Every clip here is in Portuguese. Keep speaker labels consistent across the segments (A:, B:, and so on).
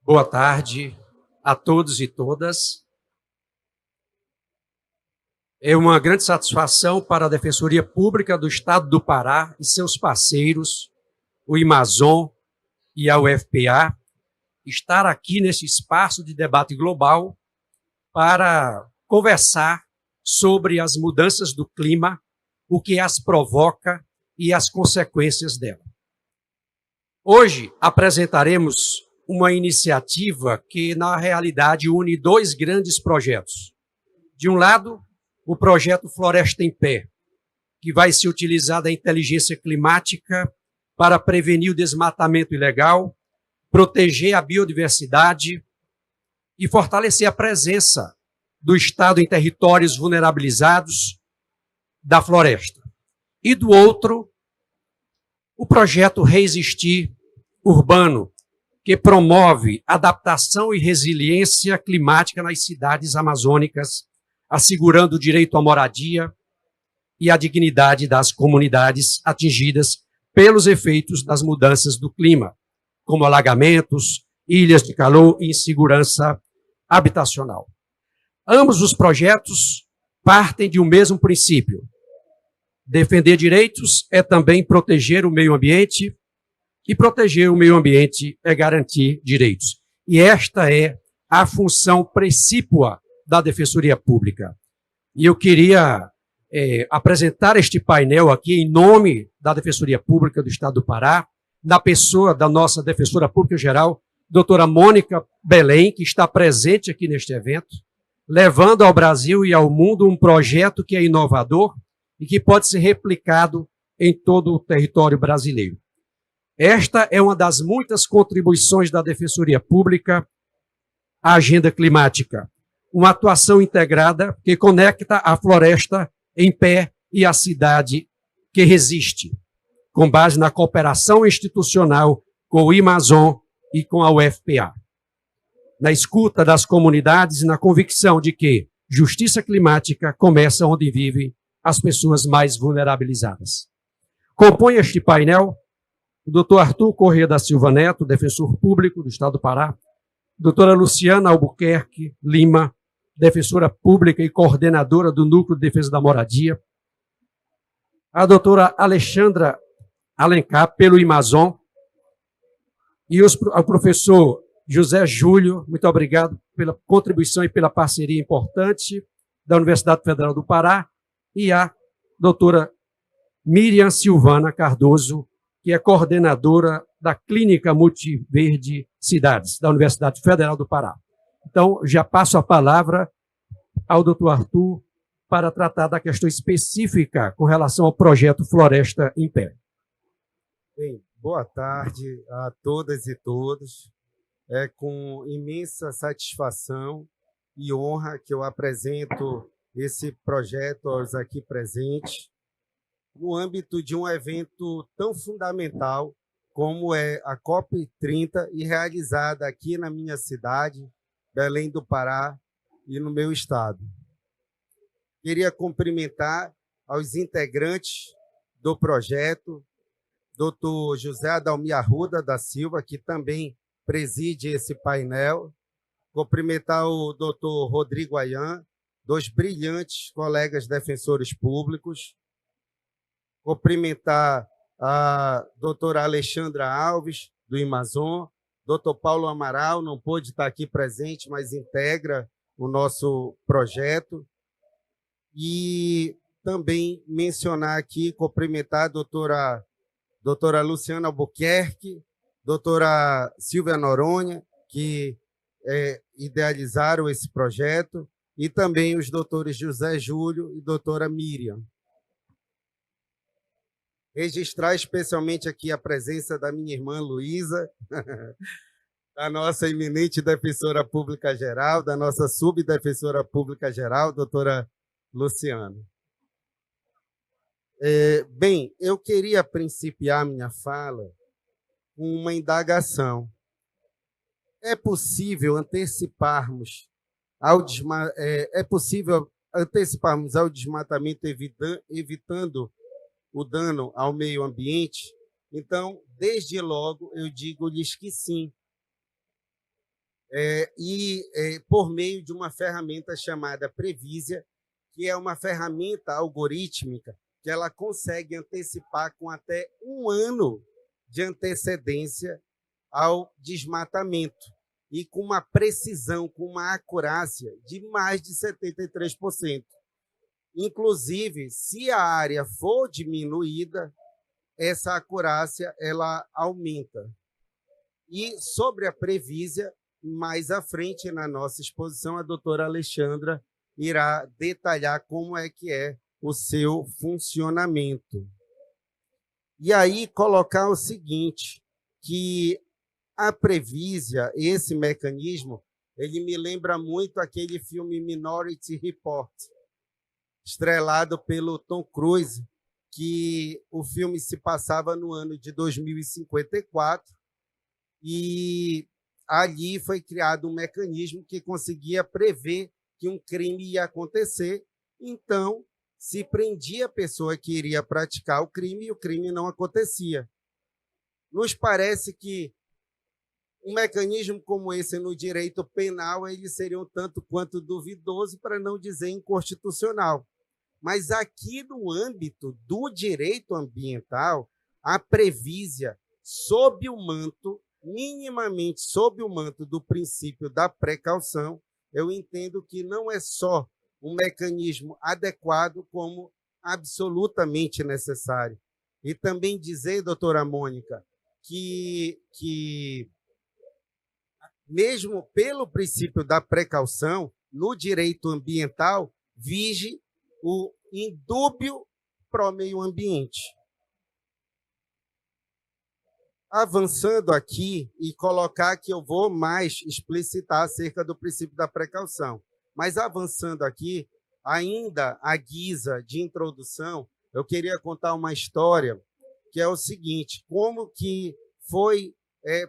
A: Boa tarde a todos e todas. É uma grande satisfação para a Defensoria Pública do Estado do Pará e seus parceiros, o Imazon e a UFPA, estar aqui nesse espaço de debate global para conversar sobre as mudanças do clima, o que as provoca e as consequências dela. Hoje apresentaremos uma iniciativa que, na realidade, une dois grandes projetos. De um lado, o projeto Floresta em Pé, que vai se utilizar da inteligência climática para prevenir o desmatamento ilegal, proteger a biodiversidade e fortalecer a presença do Estado em territórios vulnerabilizados da floresta. E do outro, o projeto Resistir Urbano, que promove adaptação e resiliência climática nas cidades amazônicas, assegurando o direito à moradia e a dignidade das comunidades atingidas pelos efeitos das mudanças do clima, como alagamentos, ilhas de calor e insegurança habitacional. Ambos os projetos partem de um mesmo princípio. Defender direitos é também proteger o meio ambiente, e proteger o meio ambiente é garantir direitos. E esta é a função precípua da Defensoria Pública. E eu queria apresentar este painel aqui em nome da Defensoria Pública do Estado do Pará, na pessoa da nossa Defensora Pública Geral, doutora Mônica Belém, que está presente aqui neste evento, levando ao Brasil e ao mundo um projeto que é inovador e que pode ser replicado em todo o território brasileiro. Esta é uma das muitas contribuições da Defensoria Pública à agenda climática, uma atuação integrada que conecta a floresta em pé e a cidade que resiste, com base na cooperação institucional com o Imazon e com a UFPA. Na escuta das comunidades e na convicção de que justiça climática começa onde vivem as pessoas mais vulnerabilizadas. Compõe este painel o doutor Arthur Corrêa da Silva Neto, defensor público do Estado do Pará, doutora Luciana Albuquerque Lima, defensora pública e coordenadora do Núcleo de Defesa da Moradia, a doutora Alexandra Alencar, pelo Imazon, e o professor José Júlio, muito obrigado pela contribuição e pela parceria importante da Universidade Federal do Pará, e a doutora Miriam Silvana Cardoso, que é coordenadora da Clínica Multiverde Cidades, da Universidade Federal do Pará. Então, já passo a palavra ao doutor Arthur para tratar da questão específica com relação ao projeto Floresta em Pé.
B: Bem, boa tarde a todas e todos. É com imensa satisfação e honra que eu apresento esse projeto aos aqui presentes, no âmbito de um evento tão fundamental como é a COP30 e realizada aqui na minha cidade, Belém do Pará, e no meu estado. Queria cumprimentar aos integrantes do projeto, doutor José Adalmir Arruda da Silva, que também preside esse painel, cumprimentar o doutor Rodrigo Ayan, dois brilhantes colegas defensores públicos, cumprimentar a doutora Alexandra Alves, do Imazon, doutor Paulo Amaral, não pôde estar aqui presente, mas integra o nosso projeto, e também mencionar aqui, cumprimentar a doutora Luciana Albuquerque, doutora Silvia Noronha, que idealizaram esse projeto, e também os doutores José Júlio e doutora Miriam. Registrar especialmente aqui a presença da minha irmã Luísa, da nossa eminente defensora pública geral, da nossa subdefensora pública geral, doutora Luciana. Bem, eu queria principiar minha fala com uma indagação. É possível anteciparmos ao desmatamento evitando o dano ao meio ambiente? Então, desde logo, eu digo-lhes que sim. por meio de uma ferramenta chamada Previsia, que é uma ferramenta algorítmica que ela consegue antecipar com até 1 ano de antecedência ao desmatamento e com uma precisão, com uma acurácia de mais de 73%. Inclusive, se a área for diminuída, essa acurácia ela aumenta. E sobre a Previsia, mais à frente na nossa exposição, a doutora Alexandra irá detalhar como é que é o seu funcionamento. E aí colocar o seguinte, que a Previsia, esse mecanismo, ele me lembra muito aquele filme Minority Report, estrelado pelo Tom Cruise, que o filme se passava no ano de 2054, e ali foi criado um mecanismo que conseguia prever que um crime ia acontecer, então se prendia a pessoa que iria praticar o crime e o crime não acontecia. Nos parece que um mecanismo como esse no direito penal ele seria um tanto quanto duvidoso, para não dizer inconstitucional. Mas aqui no âmbito do direito ambiental, a Previsia, sob o manto, minimamente sob o manto do princípio da precaução, eu entendo que não é só um mecanismo adequado, como absolutamente necessário. E também dizer, doutora Mônica, que mesmo pelo princípio da precaução, no direito ambiental, vige o indúbio pro meio ambiente. Avançando aqui e colocar que eu vou mais explicitar acerca do princípio da precaução, mas avançando aqui, ainda à guisa de introdução, eu queria contar uma história que é o seguinte, como que foi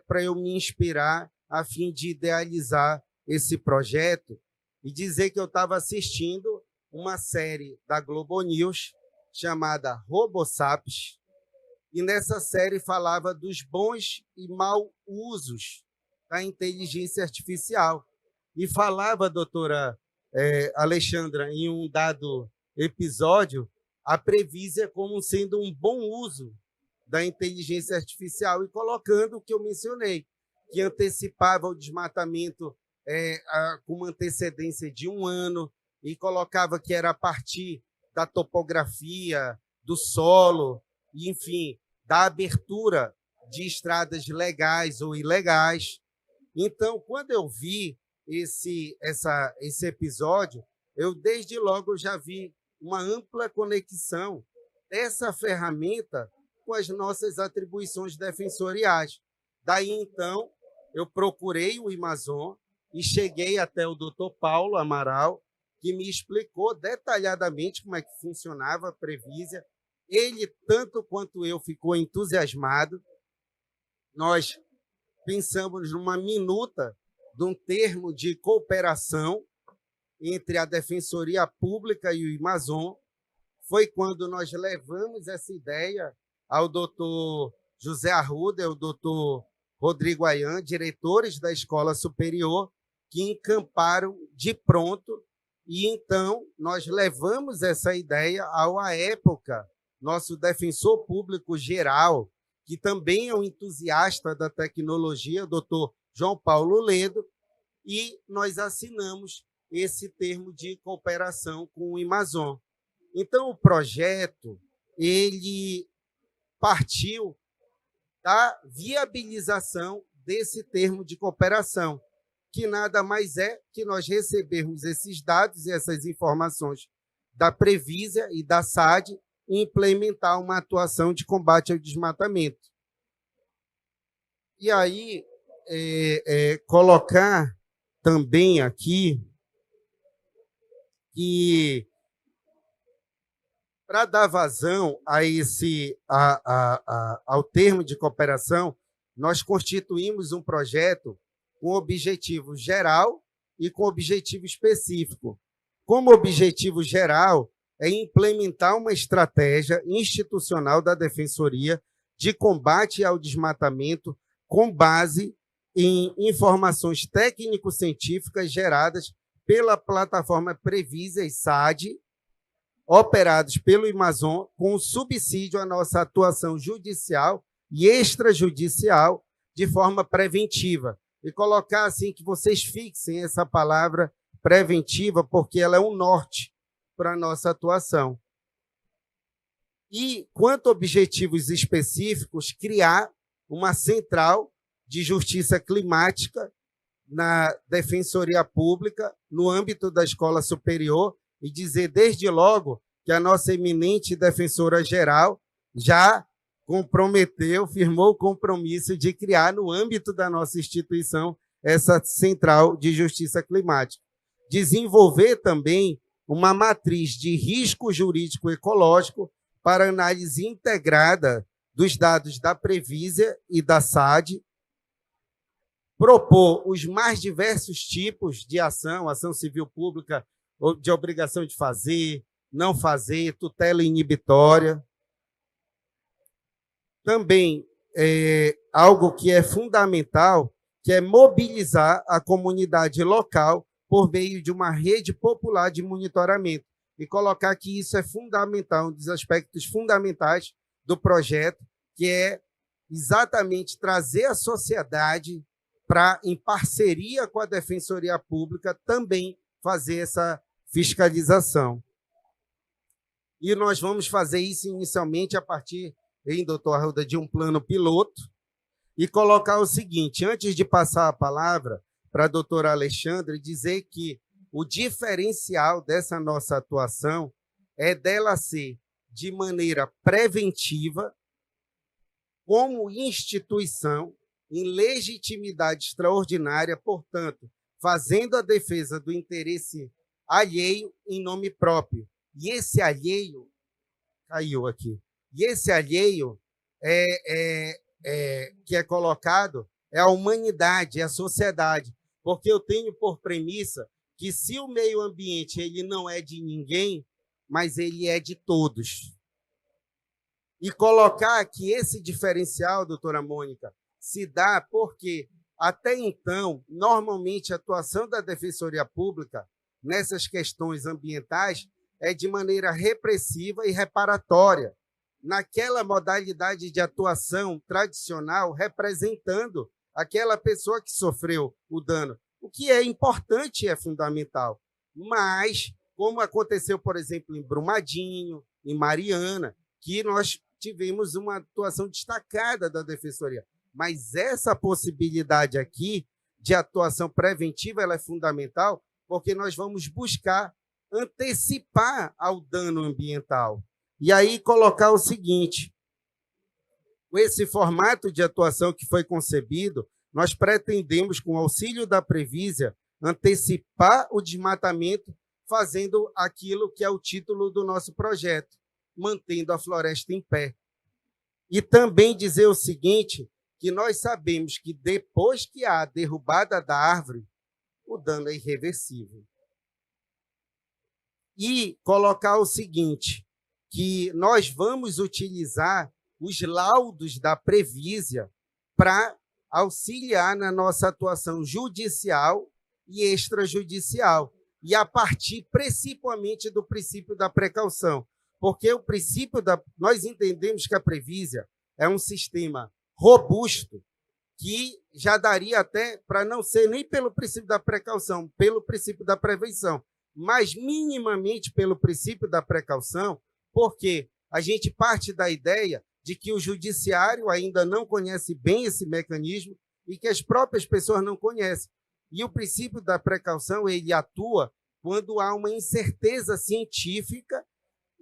B: para eu me inspirar a fim de idealizar esse projeto e dizer que eu estava assistindo uma série da Globo News chamada RoboSapiens, e nessa série falava dos bons e maus usos da inteligência artificial. E falava, doutora Alexandra, em um dado episódio, a Previsia como sendo um bom uso da inteligência artificial e colocando o que eu mencionei, que antecipava o desmatamento com uma antecedência de 1 ano, e colocava que era a partir da topografia, do solo, e, enfim, da abertura de estradas legais ou ilegais. Então, quando eu vi esse episódio, eu desde logo já vi uma ampla conexão dessa ferramenta com as nossas atribuições defensoriais. Daí, então, eu procurei o Amazon e cheguei até o doutor Paulo Amaral, que me explicou detalhadamente como é que funcionava a Previsia. Ele, tanto quanto eu, ficou entusiasmado. Nós pensamos numa minuta de um termo de cooperação entre a Defensoria Pública e o Amazon. Foi quando nós levamos essa ideia ao doutor José Arruda e ao doutor Rodrigo Ayan, diretores da Escola Superior, que encamparam de pronto. E, então, nós levamos essa ideia ao, à época, nosso defensor público geral, que também é um entusiasta da tecnologia, doutor João Paulo Ledo, e nós assinamos esse termo de cooperação com o Amazon. Então, o projeto ele partiu da viabilização desse termo de cooperação, que nada mais é que nós recebermos esses dados e essas informações da Previsia e da SAD e implementar uma atuação de combate ao desmatamento. E aí, colocar também aqui que, para dar vazão a ao termo de cooperação, nós constituímos um projeto com objetivo geral e com objetivo específico. Como objetivo geral é implementar uma estratégia institucional da Defensoria de combate ao desmatamento com base em informações técnico-científicas geradas pela plataforma Previsa e SAD, operados pelo Amazon, com subsídio à nossa atuação judicial e extrajudicial de forma preventiva. E colocar assim que vocês fixem essa palavra preventiva, porque ela é um norte para a nossa atuação. E, quanto a objetivos específicos, criar uma central de justiça climática na Defensoria Pública, no âmbito da Escola Superior, e dizer desde logo que a nossa eminente defensora-geral já comprometeu, firmou o compromisso de criar, no âmbito da nossa instituição, essa central de justiça climática. Desenvolver também uma matriz de risco jurídico ecológico para análise integrada dos dados da Previsa e da SAD, propor os mais diversos tipos de ação civil pública, de obrigação de fazer, não fazer, tutela inibitória. Também algo que é fundamental, que é mobilizar a comunidade local por meio de uma rede popular de monitoramento, e colocar que isso é fundamental, um dos aspectos fundamentais do projeto, que é exatamente trazer a sociedade para, em parceria com a Defensoria Pública, também fazer essa fiscalização. E nós vamos fazer isso inicialmente a partir, doutor Arruda, de um plano piloto, e colocar o seguinte: antes de passar a palavra para a doutora Alexandre, dizer que o diferencial dessa nossa atuação é dela ser de maneira preventiva, como instituição, em legitimidade extraordinária, portanto, fazendo a defesa do interesse alheio em nome próprio. E esse alheio, caiu aqui, e esse alheio que é colocado é a humanidade, é a sociedade, porque eu tenho por premissa que se o meio ambiente ele não é de ninguém, mas ele é de todos. E colocar que esse diferencial, doutora Mônica, se dá porque, até então, normalmente a atuação da Defensoria Pública nessas questões ambientais é de maneira repressiva e reparatória, naquela modalidade de atuação tradicional, representando aquela pessoa que sofreu o dano. O que é importante e é fundamental. Mas, como aconteceu, por exemplo, em Brumadinho, em Mariana, que nós tivemos uma atuação destacada da Defensoria. Mas essa possibilidade aqui de atuação preventiva ela é fundamental, porque nós vamos buscar antecipar ao dano ambiental. E aí colocar o seguinte: com esse formato de atuação que foi concebido, nós pretendemos, com o auxílio da Previsa, antecipar o desmatamento, fazendo aquilo que é o título do nosso projeto, mantendo a floresta em pé. E também dizer o seguinte, que nós sabemos que depois que há a derrubada da árvore, o dano é irreversível. E colocar o seguinte, que nós vamos utilizar os laudos da Previsa para auxiliar na nossa atuação judicial e extrajudicial, e a partir principalmente do princípio da precaução, porque o princípio nós entendemos que a Previsa é um sistema robusto, que já daria até para não ser nem pelo princípio da precaução, pelo princípio da prevenção, mas minimamente pelo princípio da precaução, porque a gente parte da ideia de que o judiciário ainda não conhece bem esse mecanismo e que as próprias pessoas não conhecem. E o princípio da precaução ele atua quando há uma incerteza científica.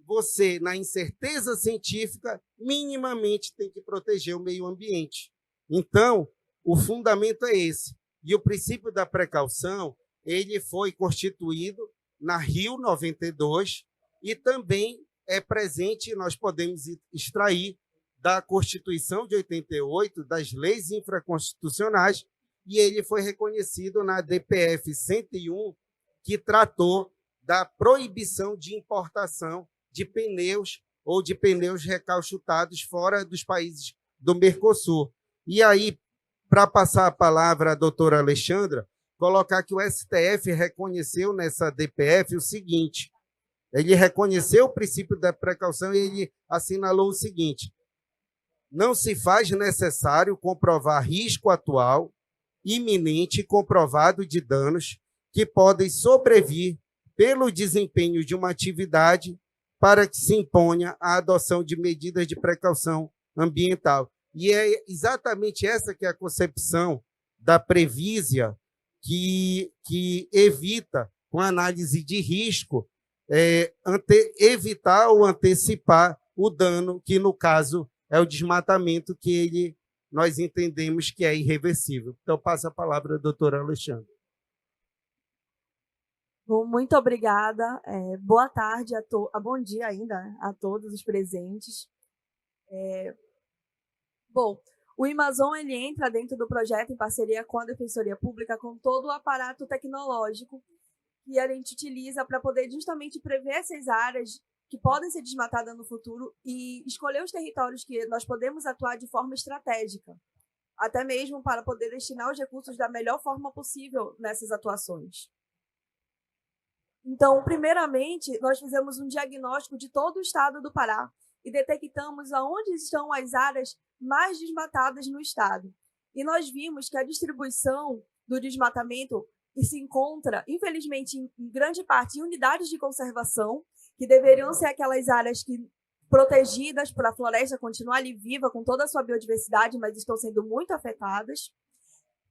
B: Você, na incerteza científica, minimamente tem que proteger o meio ambiente. Então, o fundamento é esse. E o princípio da precaução ele foi constituído na Rio 92 e também é presente, nós podemos extrair da Constituição de 88, das leis infraconstitucionais, e ele foi reconhecido na DPF 101, que tratou da proibição de importação de pneus ou de pneus recalchutados fora dos países do Mercosul. E aí, para passar a palavra à doutora Alexandra, colocar que o STF reconheceu nessa DPF o seguinte: ele reconheceu o princípio da precaução e ele assinalou o seguinte: não se faz necessário comprovar risco atual, iminente e comprovado de danos que podem sobrevir pelo desempenho de uma atividade para que se imponha a adoção de medidas de precaução ambiental. E é exatamente essa que é a concepção da Previsia, que evita, com análise de risco, evitar ou antecipar o dano, que, no caso, é o desmatamento, que nós entendemos que é irreversível. Então, passo a palavra à doutora Alexandra.
C: Bom, muito obrigada. Boa tarde, bom dia ainda a todos os presentes. Bom, o Amazon ele entra dentro do projeto em parceria com a Defensoria Pública, com todo o aparato tecnológico que a gente utiliza para poder justamente prever essas áreas que podem ser desmatadas no futuro e escolher os territórios que nós podemos atuar de forma estratégica, até mesmo para poder destinar os recursos da melhor forma possível nessas atuações. Então, primeiramente, nós fizemos um diagnóstico de todo o estado do Pará e detectamos aonde estão as áreas mais desmatadas no estado. E nós vimos que a distribuição do desmatamento se encontra, infelizmente, em grande parte, em unidades de conservação, que deveriam ser aquelas áreas protegidas para a floresta continuar ali viva com toda a sua biodiversidade, mas estão sendo muito afetadas.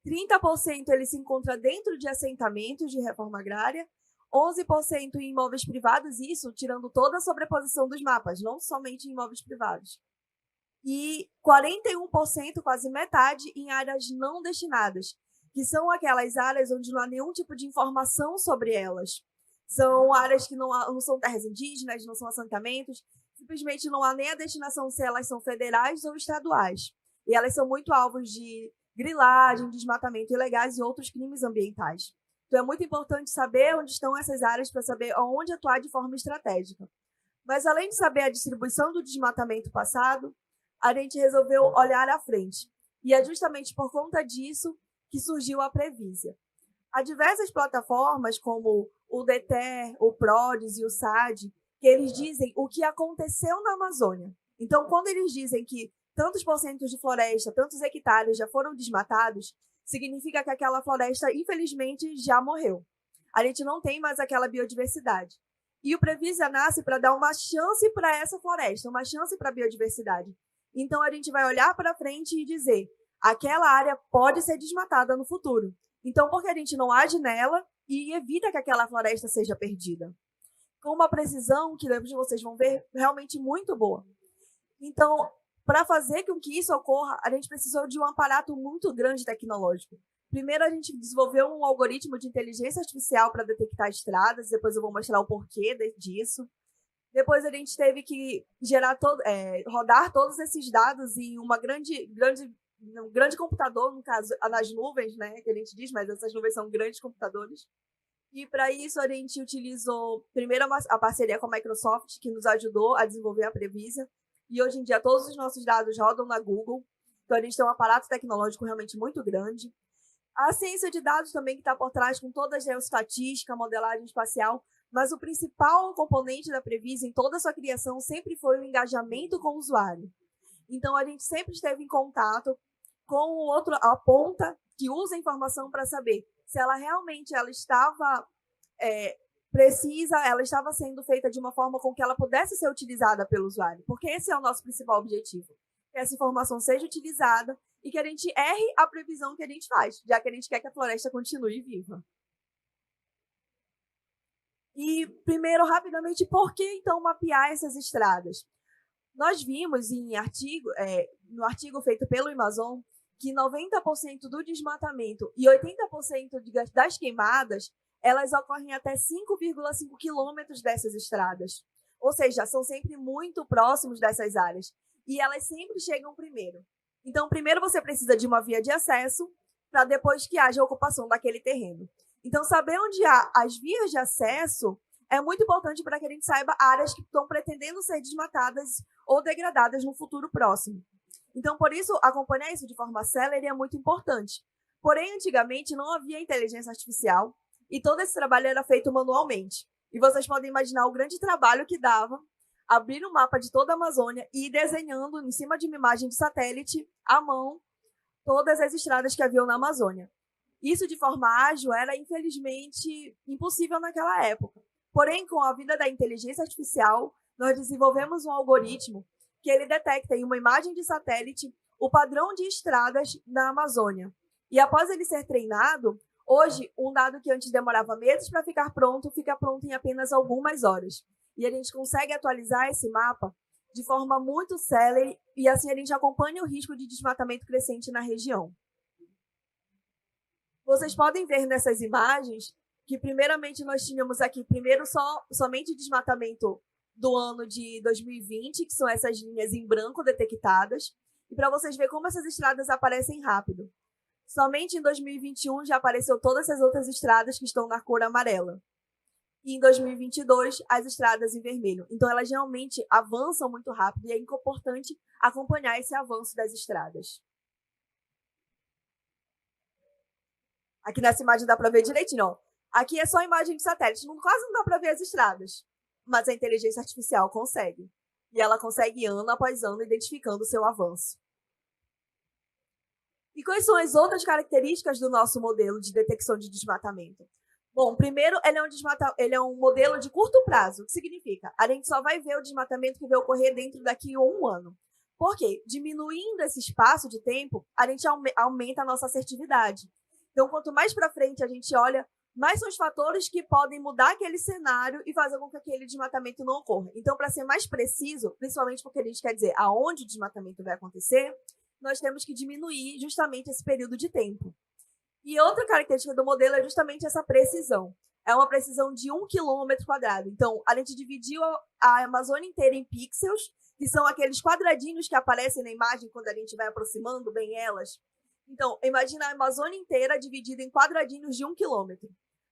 C: 30% ele se encontra dentro de assentamentos de reforma agrária, 11% em imóveis privados, isso tirando toda a sobreposição dos mapas, não somente em imóveis privados. E 41%, quase metade, em áreas não destinadas, que são aquelas áreas onde não há nenhum tipo de informação sobre elas. São áreas que não são terras indígenas, não são assentamentos, simplesmente não há nem a destinação se elas são federais ou estaduais. E elas são muito alvos de grilagem, desmatamento ilegais e outros crimes ambientais. Então, é muito importante saber onde estão essas áreas para saber onde atuar de forma estratégica. Mas, além de saber a distribuição do desmatamento passado, a gente resolveu olhar à frente. E é justamente por conta disso que surgiu a Previsia. Há diversas plataformas, como o DETER, o PRODES e o SAD, que eles dizem o que aconteceu na Amazônia. Então, quando eles dizem que tantos porcentos de floresta, tantos hectares já foram desmatados, significa que aquela floresta, infelizmente, já morreu. A gente não tem mais aquela biodiversidade. E o Previsia nasce para dar uma chance para essa floresta, uma chance para a biodiversidade. Então, a gente vai olhar para frente e dizer, aquela área pode ser desmatada no futuro. Então, por que a gente não age nela e evita que aquela floresta seja perdida? Com uma precisão que depois vocês vão ver realmente muito boa. Então, para fazer com que isso ocorra, a gente precisou de um aparato muito grande tecnológico. Primeiro, a gente desenvolveu um algoritmo de inteligência artificial para detectar estradas, depois eu vou mostrar o porquê disso. Depois, a gente teve que rodar todos esses dados em um grande computador, no caso, nas nuvens, né, que a gente diz, mas essas nuvens são grandes computadores. E, para isso, a gente utilizou, primeiro, a parceria com a Microsoft, que nos ajudou a desenvolver a Previsia. E, hoje em dia, todos os nossos dados rodam na Google. Então, a gente tem um aparato tecnológico realmente muito grande. A ciência de dados também, que está por trás, com toda a geoestatística, modelagem espacial. Mas o principal componente da Previsia, em toda a sua criação, sempre foi o engajamento com o usuário. Então, a gente sempre esteve em contato com a ponta que usa a informação para saber se ela realmente estava precisa, ela estava sendo feita de uma forma com que ela pudesse ser utilizada pelo usuário, porque esse é o nosso principal objetivo, que essa informação seja utilizada e que a gente erre a previsão que a gente faz, já que a gente quer que a floresta continue viva. E, primeiro, rapidamente, por que, então, mapear essas estradas? Nós vimos no artigo feito pelo Amazon que 90% do desmatamento e 80% das queimadas, elas ocorrem até 5,5 quilômetros dessas estradas. Ou seja, são sempre muito próximos dessas áreas. E elas sempre chegam primeiro. Então, primeiro você precisa de uma via de acesso para depois que haja a ocupação daquele terreno. Então, saber onde há as vias de acesso é muito importante para que a gente saiba áreas que estão pretendendo ser desmatadas ou degradadas no futuro próximo. Então, por isso, acompanhar isso de forma célere é muito importante. Porém, antigamente não havia inteligência artificial e todo esse trabalho era feito manualmente. E vocês podem imaginar o grande trabalho que dava abrir um mapa de toda a Amazônia e ir desenhando em cima de uma imagem de satélite, à mão, todas as estradas que haviam na Amazônia. Isso de forma ágil era, infelizmente, impossível naquela época. Porém, com a vinda da inteligência artificial, nós desenvolvemos um algoritmo que ele detecta em uma imagem de satélite o padrão de estradas da Amazônia. E após ele ser treinado, hoje, um dado que antes demorava meses para ficar pronto, fica pronto em apenas algumas horas. E a gente consegue atualizar esse mapa de forma muito célere e assim a gente acompanha o risco de desmatamento crescente na região. Vocês podem ver nessas imagens que, primeiramente, nós tínhamos aqui, somente desmatamento do ano de 2020, que são essas linhas em branco detectadas, e para vocês verem como essas estradas aparecem rápido. Somente em 2021 já apareceu todas essas outras estradas que estão na cor amarela. E em 2022, as estradas em vermelho. Então, elas realmente avançam muito rápido e é importante acompanhar esse avanço das estradas. Aqui nessa imagem dá para ver direitinho. Ó. Aqui é só imagem de satélite. Quase não dá para ver as estradas. Mas a inteligência artificial consegue. E ela consegue ano após ano identificando o seu avanço. E quais são as outras características do nosso modelo de detecção de desmatamento? Bom, primeiro, ele é um modelo de curto prazo. O que significa? A gente só vai ver o desmatamento que vai ocorrer dentro daqui a um ano. Por quê? Diminuindo esse espaço de tempo, a gente aumenta a nossa assertividade. Então, quanto mais para frente a gente olha, mais são os fatores que podem mudar aquele cenário e fazer com que aquele desmatamento não ocorra. Então, para ser mais preciso, principalmente porque a gente quer dizer aonde o desmatamento vai acontecer, nós temos que diminuir justamente esse período de tempo. E outra característica do modelo é justamente essa precisão. É uma precisão de 1 km². Então, a gente dividiu a Amazônia inteira em pixels, que são aqueles quadradinhos que aparecem na imagem quando a gente vai aproximando bem elas. Então, imagina a Amazônia inteira dividida em quadradinhos de 1 km.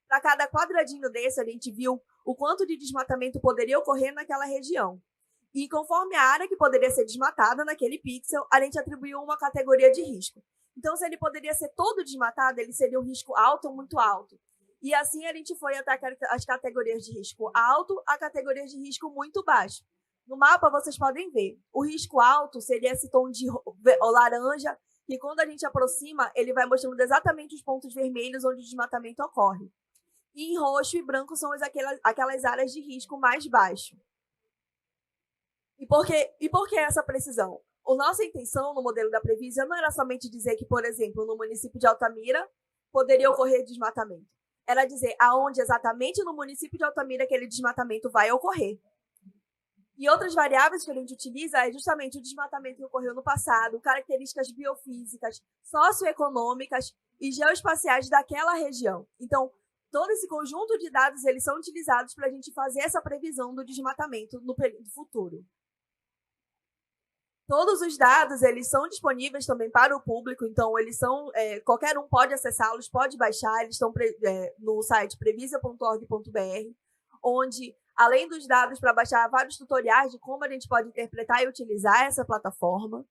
C: Para cada quadradinho desse, a gente viu o quanto de desmatamento poderia ocorrer naquela região. E conforme a área que poderia ser desmatada naquele pixel, a gente atribuiu uma categoria de risco. Então, se ele poderia ser todo desmatado, ele seria um risco alto ou muito alto. E assim a gente foi até as categorias de risco alto a categorias de risco muito baixo. No mapa, vocês podem ver, o risco alto seria esse tom de laranja, que quando a gente aproxima, ele vai mostrando exatamente os pontos vermelhos onde o desmatamento ocorre. E em roxo e branco são aquelas áreas de risco mais baixo. E por que essa precisão? A nossa intenção no modelo da Previsa não era somente dizer que, por exemplo, no município de Altamira poderia ocorrer desmatamento. Era dizer aonde exatamente no município de Altamira aquele desmatamento vai ocorrer. E outras variáveis que a gente utiliza é justamente o desmatamento que ocorreu no passado, características biofísicas, socioeconômicas e geoespaciais daquela região. Então, todo esse conjunto de dados eles são utilizados para a gente fazer essa previsão do desmatamento no período futuro. Todos os dados eles são disponíveis também para o público, então eles são qualquer um pode acessá-los, pode baixar, eles estão no site previsa.org.br, onde, além dos dados para baixar, há vários tutoriais de como a gente pode interpretar e utilizar essa plataforma.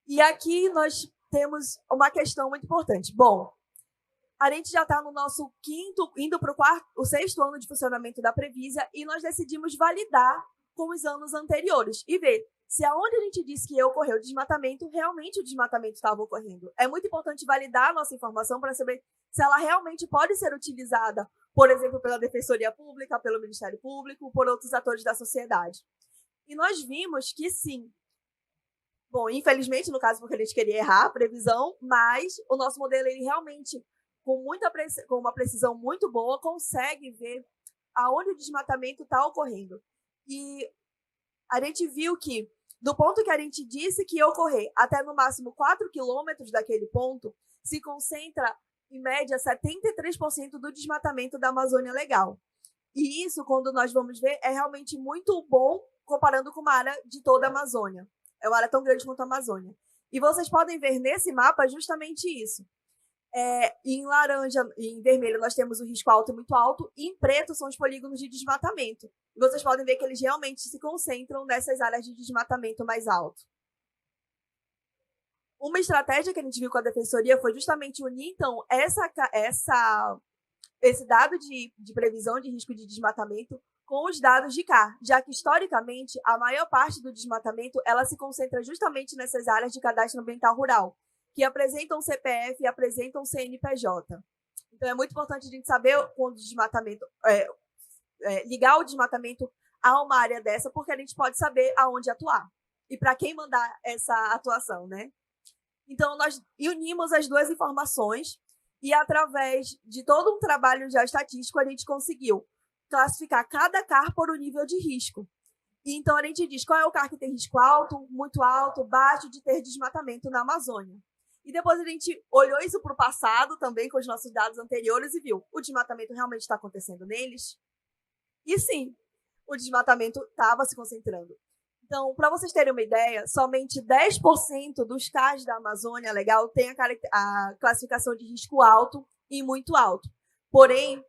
C: E aqui nós temos uma questão muito importante. Bom, a gente já está no nosso indo para o sexto ano de funcionamento da Previsa e nós decidimos validar com os anos anteriores e ver se aonde a gente disse que ocorreu o desmatamento, realmente o desmatamento estava ocorrendo. É muito importante validar a nossa informação para saber se ela realmente pode ser utilizada, por exemplo, pela Defensoria Pública, pelo Ministério Público, por outros atores da sociedade. E nós vimos que sim. Bom, infelizmente, no caso, porque a gente queria errar a previsão, mas o nosso modelo, ele realmente, com uma precisão muito boa, consegue ver aonde o desmatamento está ocorrendo. E a gente viu que, do ponto que a gente disse que ia ocorrer até no máximo 4 quilômetros daquele ponto, se concentra, em média, 73% do desmatamento da Amazônia Legal. E isso, quando nós vamos ver, é realmente muito bom comparando com uma área de toda a Amazônia. É uma área tão grande quanto a Amazônia. E vocês podem ver nesse mapa justamente isso. Em laranja e em vermelho nós temos o risco alto e muito alto, e em preto são os polígonos de desmatamento. E vocês podem ver que eles realmente se concentram nessas áreas de desmatamento mais alto. Uma estratégia que a gente viu com a Defensoria foi justamente unir, então, esse dado de previsão de risco de desmatamento com os dados de CAR, já que, historicamente, a maior parte do desmatamento ela se concentra justamente nessas áreas de cadastro ambiental rural, que apresentam CPF e apresentam CNPJ. Então, é muito importante a gente saber quando o desmatamento, ligar o desmatamento a uma área dessa, porque a gente pode saber aonde atuar e para quem mandar essa atuação, né? Então, nós unimos as duas informações e, através de todo um trabalho já estatístico, a gente conseguiu classificar cada CAR por um nível de risco. E, então, a gente diz qual é o CAR que tem risco alto, muito alto, baixo de ter desmatamento na Amazônia. E depois a gente olhou isso para o passado também, com os nossos dados anteriores, e viu, o desmatamento realmente está acontecendo neles? E sim, o desmatamento estava se concentrando. Então, para vocês terem uma ideia, somente 10% dos CARs da Amazônia Legal tem a classificação de risco alto e muito alto. Porém,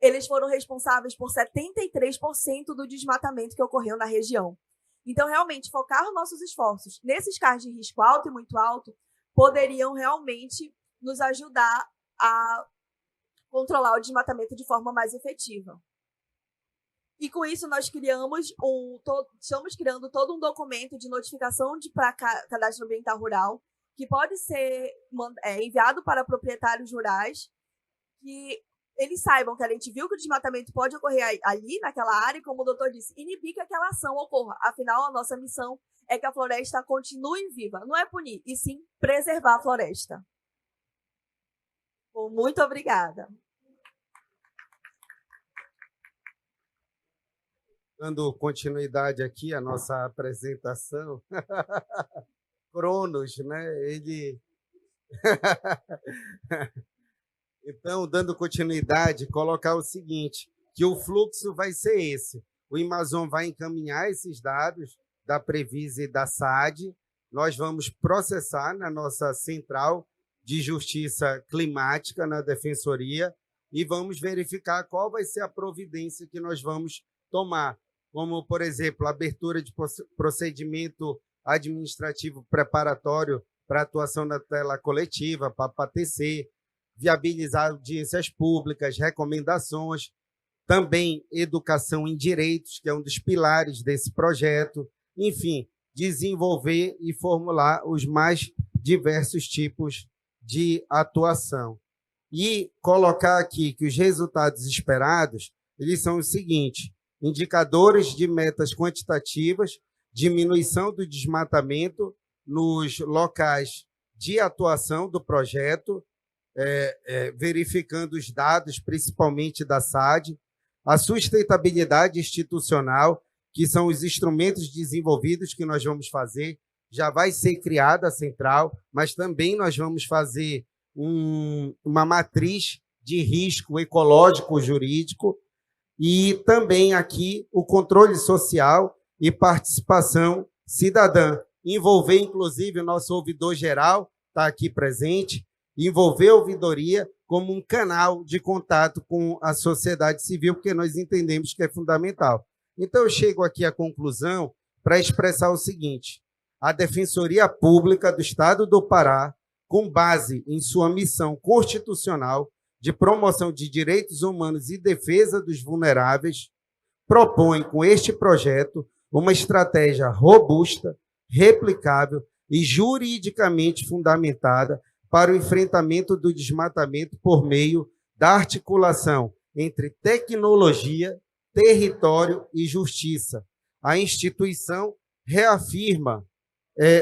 C: eles foram responsáveis por 73% do desmatamento que ocorreu na região. Então, realmente, focar os nossos esforços nesses CARs de risco alto e muito alto poderiam realmente nos ajudar a controlar o desmatamento de forma mais efetiva. E com isso nós estamos criando todo um documento de notificação para cadastro ambiental rural, que pode ser enviado para proprietários rurais, que eles saibam que a gente viu que o desmatamento pode ocorrer ali, naquela área, e como o doutor disse, inibir que aquela ação ocorra. Afinal, a nossa missão é que a floresta continue viva. Não é punir, e sim preservar a floresta. Bom, muito obrigada.
B: Dando continuidade aqui à nossa apresentação, Cronos, né? Ele... Então, dando continuidade, colocar o seguinte, que o fluxo vai ser esse. O Amazon vai encaminhar esses dados da Previsa e da SAD, nós vamos processar na nossa central de justiça climática, na Defensoria, e vamos verificar qual vai ser a providência que nós vamos tomar, como, por exemplo, a abertura de procedimento administrativo preparatório para atuação na tela coletiva, para PATC, viabilizar audiências públicas, recomendações, também educação em direitos, que é um dos pilares desse projeto, enfim, desenvolver e formular os mais diversos tipos de atuação. E colocar aqui que os resultados esperados, eles são os seguintes: indicadores de metas quantitativas, diminuição do desmatamento nos locais de atuação do projeto, verificando os dados, principalmente da SAD, a sustentabilidade institucional, que são os instrumentos desenvolvidos que nós vamos fazer. Já vai ser criada a central, mas também nós vamos fazer uma matriz de risco ecológico jurídico, e também aqui o controle social e participação cidadã, envolver inclusive o nosso ouvidor geral, está aqui presente, envolver a ouvidoria como um canal de contato com a sociedade civil, porque nós entendemos que é fundamental. Então, eu chego aqui à conclusão para expressar o seguinte: a Defensoria Pública do Estado do Pará, com base em sua missão constitucional de promoção de direitos humanos e defesa dos vulneráveis, propõe, com este projeto, uma estratégia robusta, replicável e juridicamente fundamentada para o enfrentamento do desmatamento por meio da articulação entre tecnologia, território e justiça. A instituição reafirma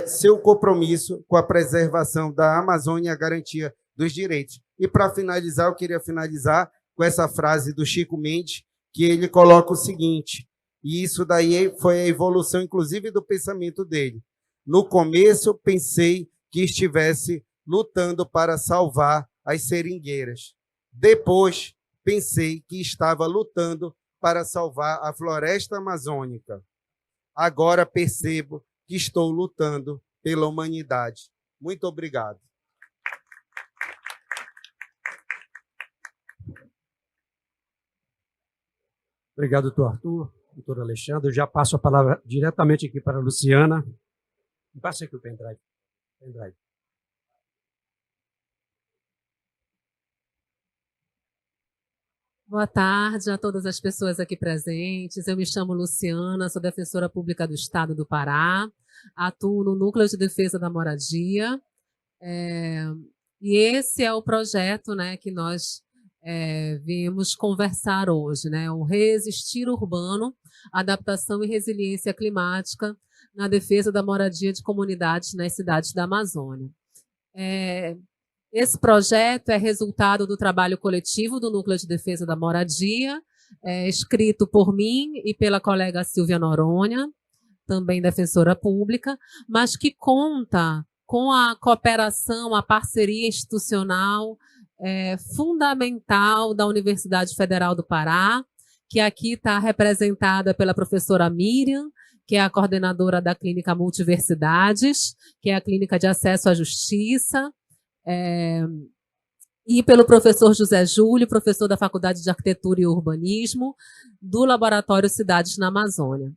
B: seu compromisso com a preservação da Amazônia e a garantia dos direitos. E, para finalizar, eu queria finalizar com essa frase do Chico Mendes, que ele coloca o seguinte, e isso daí foi a evolução, inclusive, do pensamento dele. No começo, pensei que estivesse lutando para salvar as seringueiras. Depois, pensei que estava lutando para salvar a floresta amazônica. Agora percebo que estou lutando pela humanidade. Muito obrigado.
A: Obrigado, doutor Arthur, doutor Alexandre. Eu já passo a palavra diretamente aqui para a Luciana. Passa aqui o pendrive.
D: Boa tarde a todas as pessoas aqui presentes. Eu me chamo Luciana, sou defensora pública do Estado do Pará, atuo no Núcleo de Defesa da Moradia, e esse é o projeto, né, que nós viemos conversar hoje, né, o Resistir Urbano, Adaptação e Resiliência Climática na Defesa da Moradia de Comunidades nas Cidades da Amazônia. Esse projeto é resultado do trabalho coletivo do Núcleo de Defesa da Moradia, escrito por mim e pela colega Silvia Noronha, também defensora pública, mas que conta com a cooperação, a parceria institucional fundamental da Universidade Federal do Pará, que aqui está representada pela professora Miriam, que é a coordenadora da Clínica Multiversidades, que é a Clínica de Acesso à Justiça, e pelo professor José Júlio, professor da Faculdade de Arquitetura e Urbanismo, do Laboratório Cidades na Amazônia.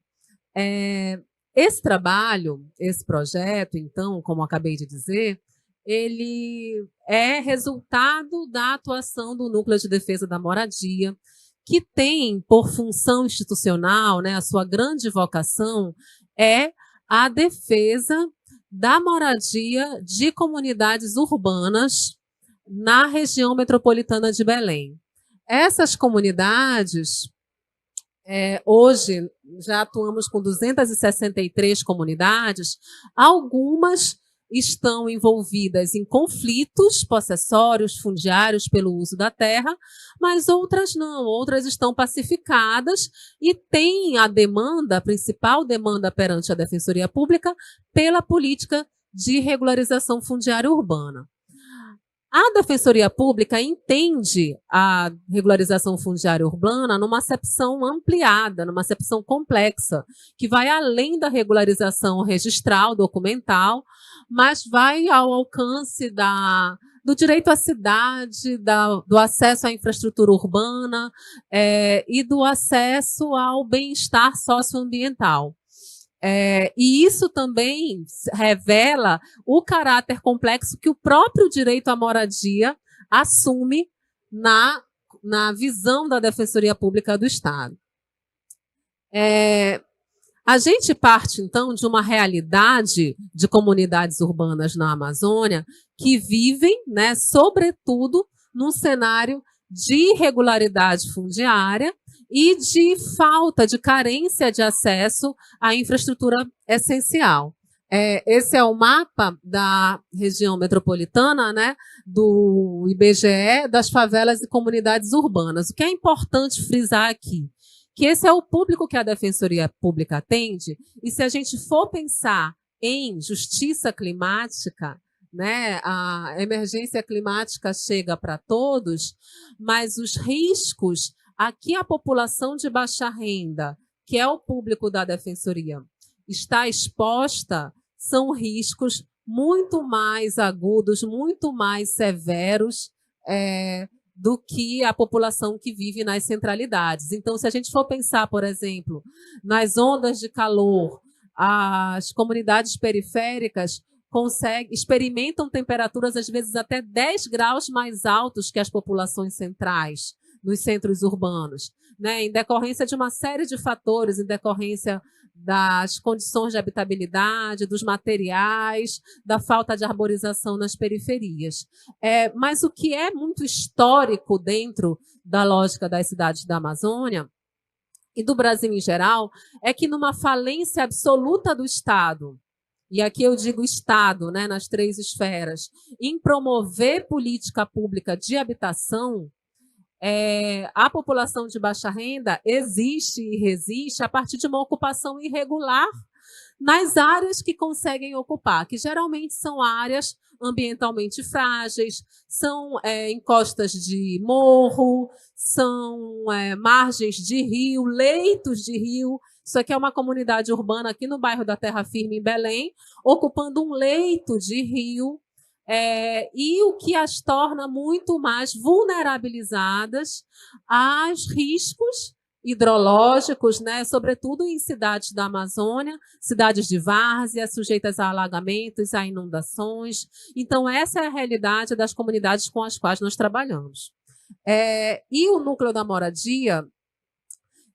D: Esse trabalho, esse projeto, então, como acabei de dizer, ele é resultado da atuação do Núcleo de Defesa da Moradia, que tem por função institucional, né, a sua grande vocação é a defesa da moradia de comunidades urbanas na região metropolitana de Belém. Essas comunidades, hoje já atuamos com 263 comunidades, algumas estão envolvidas em conflitos possessórios, fundiários pelo uso da terra, mas outras não, outras estão pacificadas e têm a demanda, a principal demanda perante a Defensoria Pública pela política de regularização fundiária urbana. A Defensoria Pública entende a regularização fundiária urbana numa acepção ampliada, numa acepção complexa, que vai além da regularização registral, documental, mas vai ao alcance do direito à cidade, do acesso à infraestrutura urbana e do acesso ao bem-estar socioambiental. E isso também revela o caráter complexo que o próprio direito à moradia assume na visão da Defensoria Pública do Estado. A gente parte, então, de uma realidade de comunidades urbanas na Amazônia que vivem, né, sobretudo, num cenário de irregularidade fundiária e de falta, de carência de acesso à infraestrutura essencial. Esse é o mapa da região metropolitana, né, do IBGE, das favelas e comunidades urbanas. O que é importante frisar aqui? Que esse é o público que a Defensoria Pública atende, e se a gente for pensar em justiça climática, né, a emergência climática chega para todos, mas os riscos a que a população de baixa renda, que é o público da Defensoria, está exposta, são riscos muito mais agudos, muito mais severos do que a população que vive nas centralidades. Então, se a gente for pensar, por exemplo, nas ondas de calor, as comunidades periféricas experimentam temperaturas, às vezes, até 10 graus mais altos que as populações centrais, nos centros urbanos, né, em decorrência de uma série de fatores, em decorrência das condições de habitabilidade, dos materiais, da falta de arborização nas periferias. Mas o que é muito histórico dentro da lógica das cidades da Amazônia e do Brasil em geral é que, numa falência absoluta do Estado, e aqui eu digo Estado, né, nas 3 esferas, em promover política pública de habitação, a população de baixa renda existe e resiste a partir de uma ocupação irregular nas áreas que conseguem ocupar, que geralmente são áreas ambientalmente frágeis, são encostas de morro, são margens de rio, leitos de rio. Isso aqui é uma comunidade urbana aqui no bairro da Terra Firme, em Belém, ocupando um leito de rio, e o que as torna muito mais vulnerabilizadas aos riscos hidrológicos, né, sobretudo em cidades da Amazônia, cidades de várzea, sujeitas a alagamentos, a inundações. Então, essa é a realidade das comunidades com as quais nós trabalhamos. E o Núcleo da Moradia,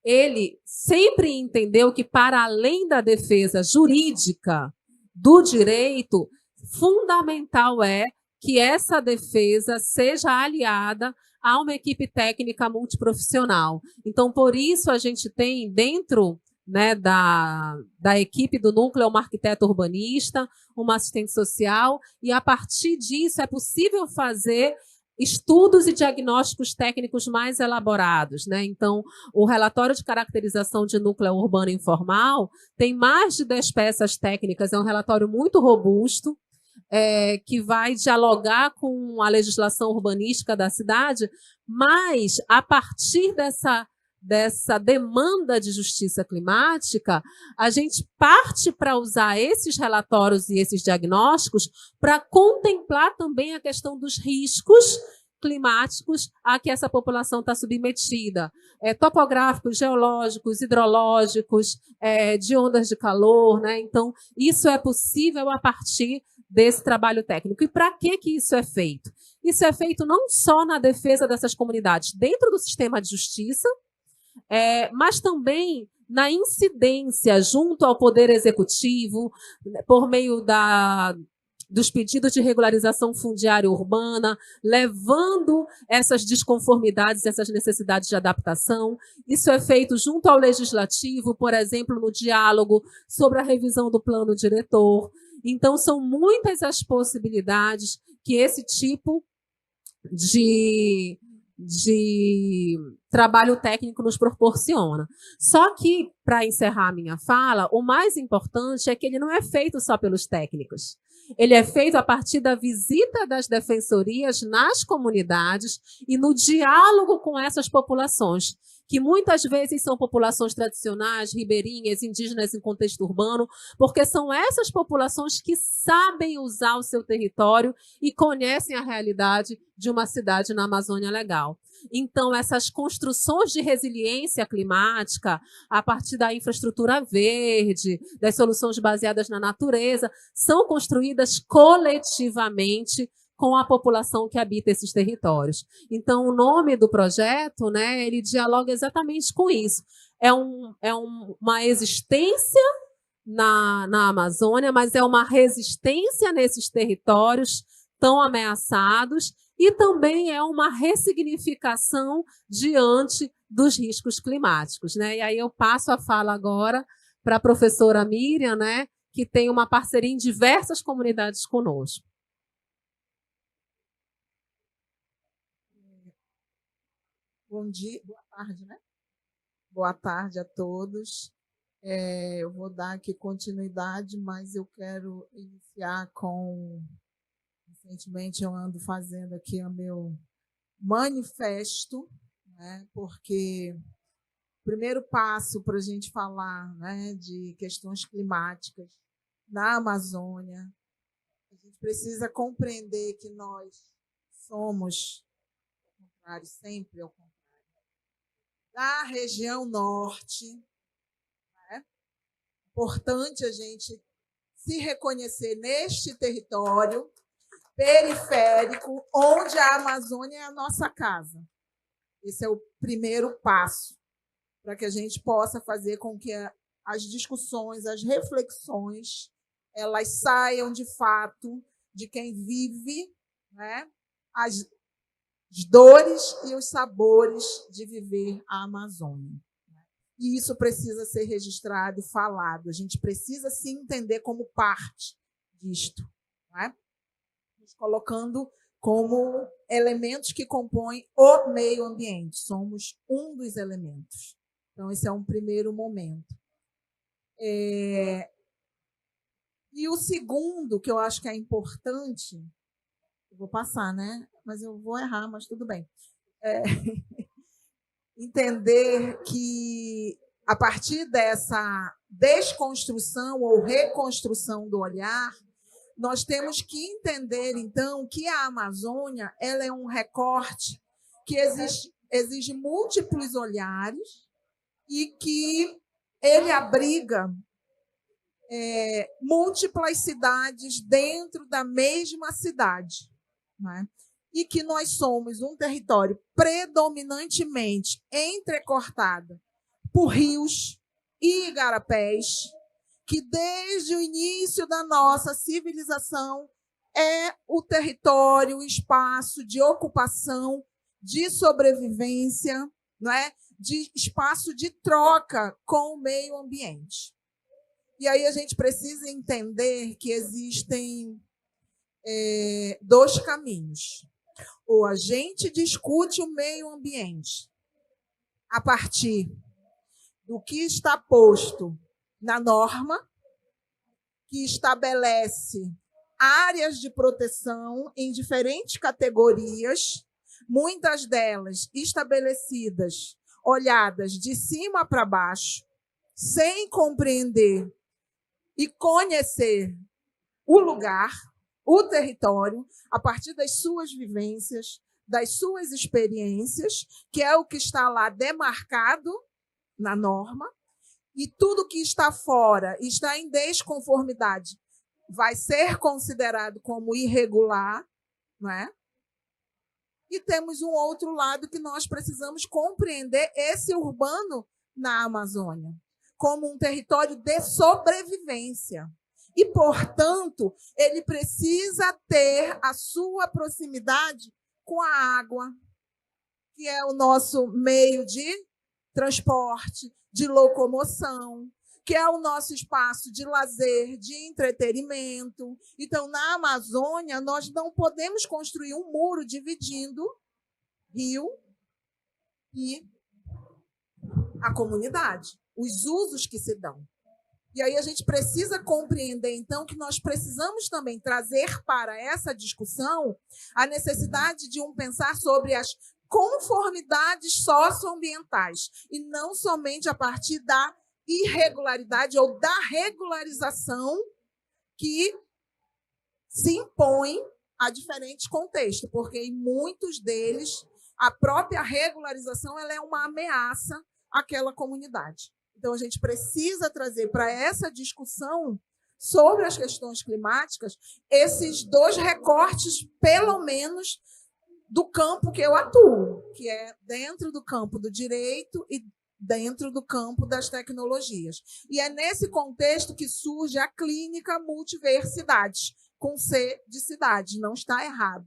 D: ele sempre entendeu que, para além da defesa jurídica do direito, fundamental é que essa defesa seja aliada a uma equipe técnica multiprofissional. Então, por isso, a gente tem dentro, né, da equipe do núcleo uma arquiteta urbanista, uma assistente social, e a partir disso é possível fazer estudos e diagnósticos técnicos mais elaborados, né? Então, o relatório de caracterização de núcleo urbano informal tem mais de 10 peças técnicas, é um relatório muito robusto, que vai dialogar com a legislação urbanística da cidade, mas, a partir dessa demanda de justiça climática, a gente parte para usar esses relatórios e esses diagnósticos para contemplar também a questão dos riscos climáticos a que essa população está submetida, topográficos, geológicos, hidrológicos, de ondas de calor, né? Então, isso é possível a partir desse trabalho técnico. E para que isso é feito? Isso é feito não só na defesa dessas comunidades dentro do sistema de justiça, mas também na incidência junto ao Poder Executivo, por meio dos pedidos de regularização fundiária urbana, levando essas desconformidades, essas necessidades de adaptação. Isso é feito junto ao Legislativo, por exemplo, no diálogo sobre a revisão do plano diretor. Então, são muitas as possibilidades que esse tipo de trabalho técnico nos proporciona. Só que, para encerrar a minha fala, o mais importante é que ele não é feito só pelos técnicos. Ele é feito a partir da visita das defensorias nas comunidades e no diálogo com essas populações, que muitas vezes são populações tradicionais, ribeirinhas, indígenas em contexto urbano, porque são essas populações que sabem usar o seu território e conhecem a realidade de uma cidade na Amazônia Legal. Então, essas construções de resiliência climática, a partir da infraestrutura verde, das soluções baseadas na natureza, são construídas coletivamente com a população que habita esses territórios. Então, o nome do projeto, né, ele dialoga exatamente com isso. Uma existência na Amazônia, mas é uma resistência nesses territórios tão ameaçados e também é uma ressignificação diante dos riscos climáticos, né? E aí eu passo a fala agora para a professora Miriam, né, que tem uma parceria em diversas comunidades conosco.
E: Bom dia, boa tarde, né? Boa tarde a todos. Eu vou dar aqui continuidade, mas eu quero iniciar com... Recentemente eu ando fazendo aqui o meu manifesto, né? Porque o primeiro passo para a gente falar, né, de questões climáticas na Amazônia, a gente precisa compreender que nós somos, ao contrário, sempre ao contrário, da região norte. Né? Importante a gente se reconhecer neste território periférico, onde a Amazônia é a nossa casa. Esse é o primeiro passo para que a gente possa fazer com que as discussões, as reflexões, elas saiam de fato de quem vive, né, as dores e os sabores de viver a Amazônia. E isso precisa ser registrado e falado. A gente precisa se entender como parte disto, né? Nos colocando como elementos que compõem o meio ambiente. Somos um dos elementos. Então, esse é um primeiro momento. E o segundo, que eu acho que é importante, eu vou passar, né? Mas eu vou errar, mas tudo bem. Entender que, a partir dessa desconstrução ou reconstrução do olhar, nós temos que entender, então, que a Amazônia ela é um recorte que exige múltiplos olhares, e que ele abriga múltiplas cidades dentro da mesma cidade, né? E que nós somos um território predominantemente entrecortado por rios e igarapés, que desde o início da nossa civilização é o território, o espaço de ocupação, de sobrevivência, não é? De espaço de troca com o meio ambiente. E aí a gente precisa entender que existem dois caminhos. Ou a gente discute o meio ambiente a partir do que está posto na norma, que estabelece áreas de proteção em diferentes categorias, muitas delas estabelecidas, olhadas de cima para baixo, sem compreender e conhecer o lugar, o território, a partir das suas vivências, das suas experiências, que é o que está lá demarcado na norma, e tudo que está fora, está em desconformidade, vai ser considerado como irregular, não é? E temos um outro lado que nós precisamos compreender esse urbano na Amazônia, como um território de sobrevivência. E, portanto, ele precisa ter a sua proximidade com a água, que é o nosso meio de transporte, de locomoção, que é o nosso espaço de lazer, de entretenimento. Então, na Amazônia, nós não podemos construir um muro dividindo rio e a comunidade, os usos que se dão. E aí a gente precisa compreender, então, que nós precisamos também trazer para essa discussão a necessidade de pensar sobre as conformidades socioambientais, e não somente a partir da irregularidade ou da regularização que se impõe a diferentes contextos, porque em muitos deles a própria regularização ela é uma ameaça àquela comunidade. Então, a gente precisa trazer para essa discussão sobre as questões climáticas esses dois recortes, pelo menos, do campo que eu atuo, que é dentro do campo do direito e dentro do campo das tecnologias. E é nesse contexto que surge a clínica Multiversidades, com C de cidade, não está errado.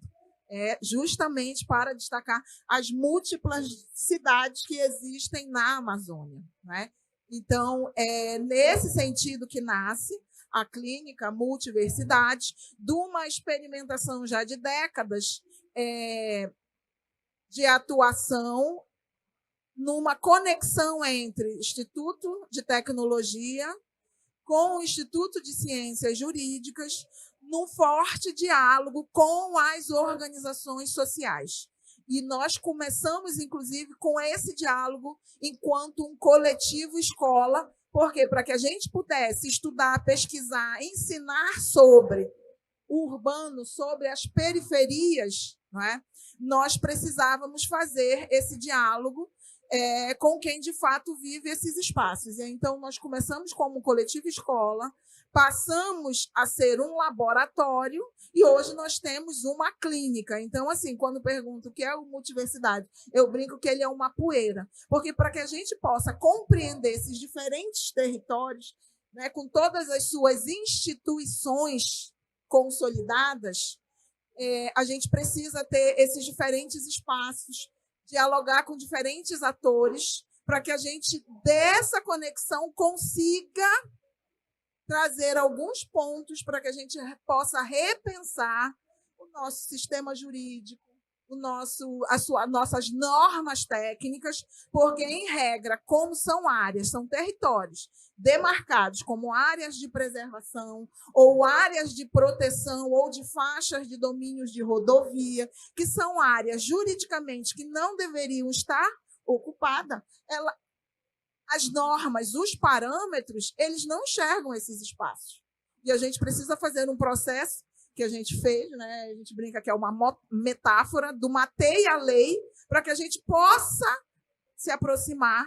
E: É justamente para destacar as múltiplas cidades que existem na Amazônia, né? Então, é nesse sentido que nasce a clínica Multiversidades, de uma experimentação já de décadas de atuação numa conexão entre Instituto de Tecnologia com o Instituto de Ciências Jurídicas, num forte diálogo com as organizações sociais. E nós começamos, inclusive, com esse diálogo enquanto um coletivo escola, porque para que a gente pudesse estudar, pesquisar, ensinar sobre o urbano, sobre as periferias, não é? Nós precisávamos fazer esse diálogo com quem, de fato, vive esses espaços. Então, nós começamos como um coletivo escola, passamos a ser um laboratório e hoje nós temos uma clínica. Então, assim, quando pergunto o que é o Multiversidade, eu brinco que ele é uma poeira, porque para que a gente possa compreender esses diferentes territórios, né, com todas as suas instituições consolidadas, a gente precisa ter esses diferentes espaços, dialogar com diferentes atores, para que a gente, dessa conexão, consiga trazer alguns pontos para que a gente possa repensar o nosso sistema jurídico, nossas normas técnicas, porque, em regra, como são áreas, são territórios demarcados como áreas de preservação ou áreas de proteção ou de faixas de domínios de rodovia, que são áreas juridicamente que não deveriam estar ocupadas, as normas, os parâmetros, eles não enxergam esses espaços. E a gente precisa fazer um processo que a gente fez, né? A gente brinca que é uma metáfora do matei a lei, para que a gente possa se aproximar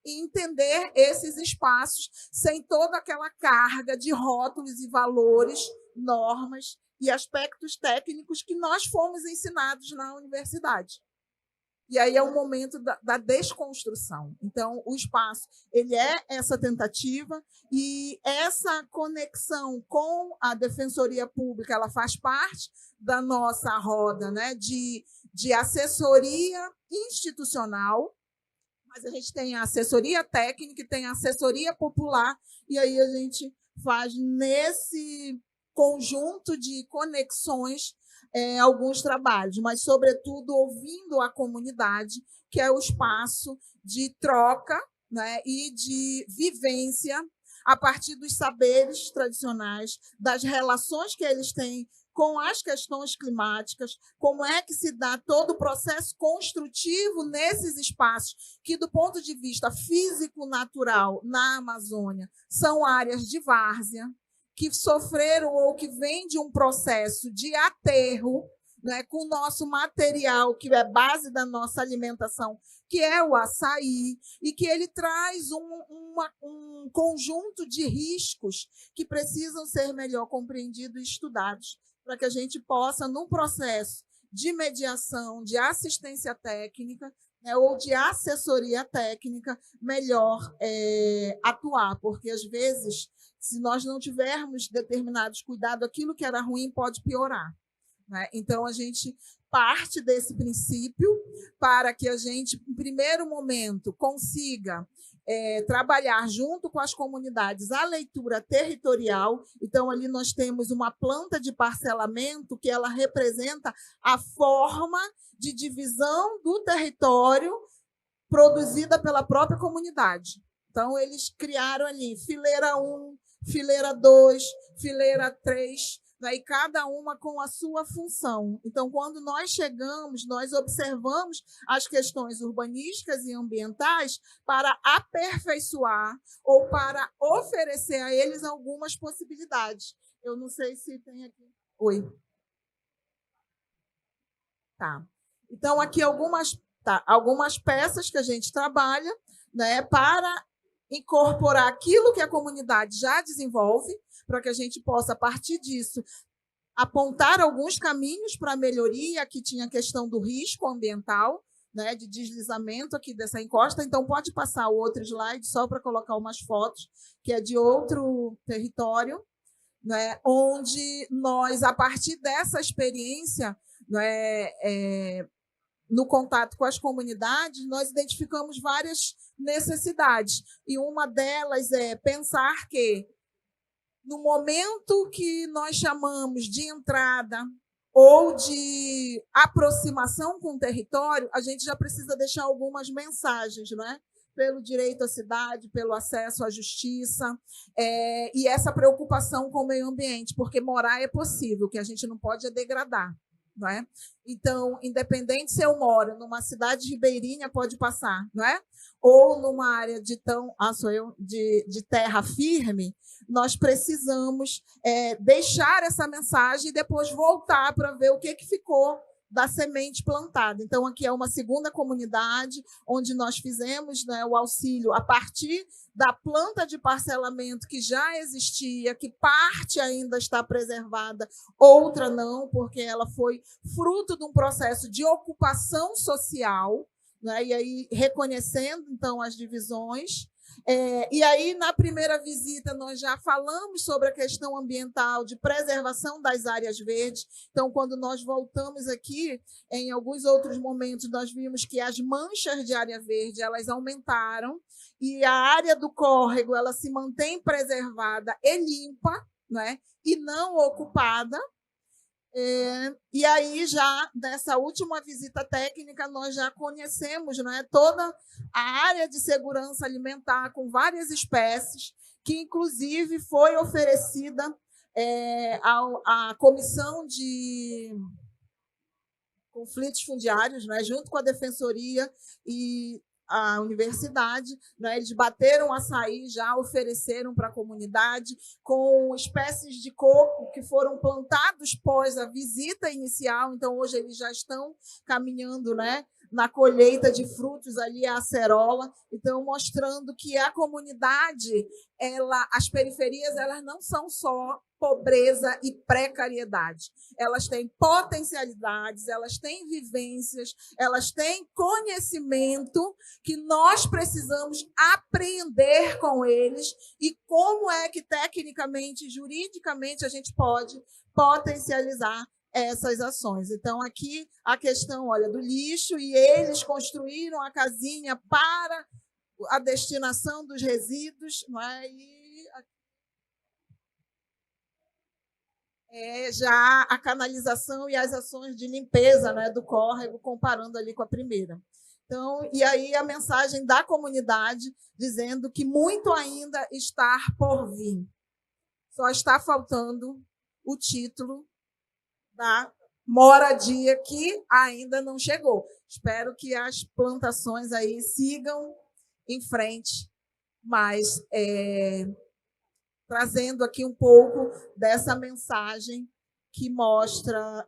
E: e entender esses espaços sem toda aquela carga de rótulos e valores, normas e aspectos técnicos que nós fomos ensinados na universidade. E aí é o momento da desconstrução. Então, o espaço ele é essa tentativa e essa conexão com a Defensoria Pública, ela faz parte da nossa roda, né, de assessoria institucional, mas a gente tem a assessoria técnica e tem a assessoria popular, e aí a gente faz nesse conjunto de conexões alguns trabalhos, mas, sobretudo, ouvindo a comunidade, que é o espaço de troca, né, e de vivência a partir dos saberes tradicionais, das relações que eles têm com as questões climáticas, como é que se dá todo o processo construtivo nesses espaços que, do ponto de vista físico-natural, na Amazônia, são áreas de várzea, que sofreram ou que vêm de um processo de aterro, né, com o nosso material, que é base da nossa alimentação, que é o açaí, e que ele traz um conjunto de riscos que precisam ser melhor compreendidos e estudados, para que a gente possa, num processo de mediação, de assistência técnica, né, ou de assessoria técnica, melhor atuar, porque, às vezes, se nós não tivermos determinados cuidados, aquilo que era ruim pode piorar, né? Então, a gente parte desse princípio para que a gente, em primeiro momento, consiga trabalhar junto com as comunidades a leitura territorial. Então, ali nós temos uma planta de parcelamento que ela representa a forma de divisão do território produzida pela própria comunidade. Então, eles criaram ali fileira 1, fileira 2, fileira 3, né, e cada uma com a sua função. Então, quando nós chegamos, nós observamos as questões urbanísticas e ambientais para aperfeiçoar ou para oferecer a eles algumas possibilidades. Eu não sei se tem aqui. Oi. Tá. Então, aqui algumas peças que a gente trabalha, né, para incorporar aquilo que a comunidade já desenvolve, para que a gente possa, a partir disso, apontar alguns caminhos para a melhoria. Aqui tinha a questão do risco ambiental, né, de deslizamento aqui dessa encosta. Então, pode passar o outro slide só para colocar umas fotos, que é de outro território, né, onde nós, a partir dessa experiência, né, no contato com as comunidades, nós identificamos várias necessidades. E uma delas é pensar que, no momento que nós chamamos de entrada ou de aproximação com o território, a gente já precisa deixar algumas mensagens, né? Pelo direito à cidade, pelo acesso à justiça, e essa preocupação com o meio ambiente, porque morar é possível, o que a gente não pode é degradar. Não é? Então, independente se eu moro numa cidade ribeirinha, pode passar, não é? Ou numa área de terra firme, nós precisamos deixar essa mensagem e depois voltar para ver o que ficou da semente plantada. Então, aqui é uma segunda comunidade onde nós fizemos, né, o auxílio a partir da planta de parcelamento que já existia, que parte ainda está preservada, outra não, porque ela foi fruto de um processo de ocupação social, né, e aí reconhecendo, então, as divisões. E aí, na primeira visita, nós já falamos sobre a questão ambiental, de preservação das áreas verdes. Então, quando nós voltamos aqui, em alguns outros momentos, nós vimos que as manchas de área verde elas aumentaram e a área do córrego ela se mantém preservada e limpa, né, e não ocupada. E aí, já nessa última visita técnica, nós já conhecemos, né, toda a área de segurança alimentar com várias espécies, que, inclusive, foi oferecida à Comissão de Conflitos Fundiários, né, junto com a Defensoria e a universidade, né, eles bateram açaí, já ofereceram para a comunidade, com espécies de coco que foram plantados pós a visita inicial. Então, hoje eles já estão caminhando, né, na colheita de frutos ali a acerola. Então, mostrando que a comunidade, as periferias, elas não são só pobreza e precariedade. Elas têm potencialidades, elas têm vivências, elas têm conhecimento que nós precisamos aprender com eles e como é que tecnicamente, juridicamente, a gente pode potencializar essas ações. Então, aqui a questão, olha, do lixo, e eles construíram a casinha para a destinação dos resíduos, né? E já a canalização e as ações de limpeza, né, do córrego, comparando ali com a primeira. Então, e aí a mensagem da comunidade dizendo que muito ainda está por vir. Só está faltando o título da moradia que ainda não chegou. Espero que as plantações aí sigam em frente, mas trazendo aqui um pouco dessa mensagem que mostra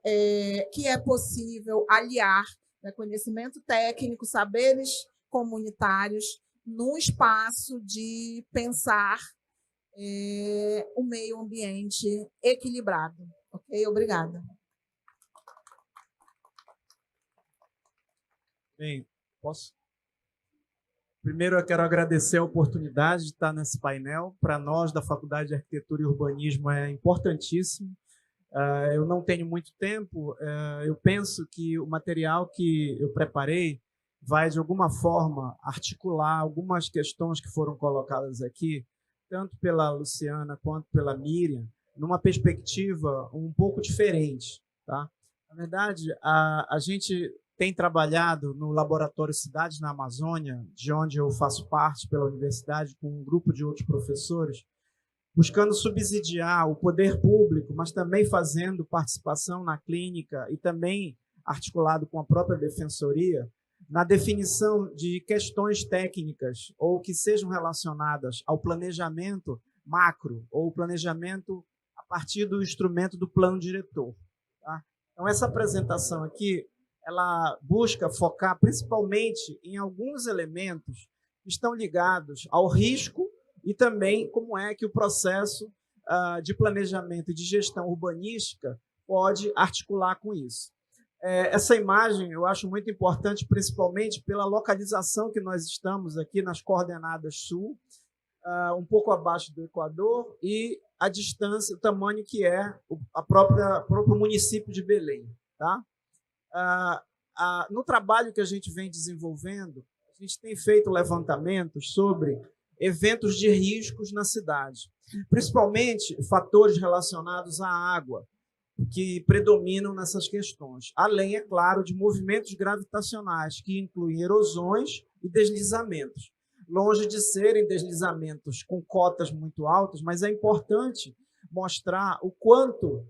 E: que é possível aliar, né, conhecimento técnico, saberes comunitários, num espaço de pensar o meio ambiente equilibrado. Ok? Obrigada.
F: Bem, posso? Primeiro, eu quero agradecer a oportunidade de estar nesse painel. Para nós, da Faculdade de Arquitetura e Urbanismo, é importantíssimo. Eu não tenho muito tempo. Eu penso que o material que eu preparei vai, de alguma forma, articular algumas questões que foram colocadas aqui, tanto pela Luciana quanto pela Miriam, numa perspectiva um pouco diferente. Tá? Na verdade, a gente tem trabalhado no Laboratório Cidades na Amazônia, de onde eu faço parte pela universidade, com um grupo de outros professores, buscando subsidiar o poder público, mas também fazendo participação na clínica e também articulado com a própria defensoria, na definição de questões técnicas ou que sejam relacionadas ao planejamento macro ou planejamento a partir do instrumento do plano diretor. Tá? Então, essa apresentação aqui, ela busca focar principalmente em alguns elementos que estão ligados ao risco e também como é que o processo de planejamento e de gestão urbanística pode articular com isso. Essa imagem eu acho muito importante, principalmente pela localização que nós estamos aqui nas coordenadas sul, um pouco abaixo do Equador, e a distância, o tamanho que é o próprio município de Belém. Tá? No trabalho que a gente vem desenvolvendo, a gente tem feito levantamentos sobre eventos de riscos na cidade, principalmente fatores relacionados à água, que predominam nessas questões, além, é claro, de movimentos gravitacionais, que incluem erosões e deslizamentos. Longe de serem deslizamentos com cotas muito altas, mas é importante mostrar o quanto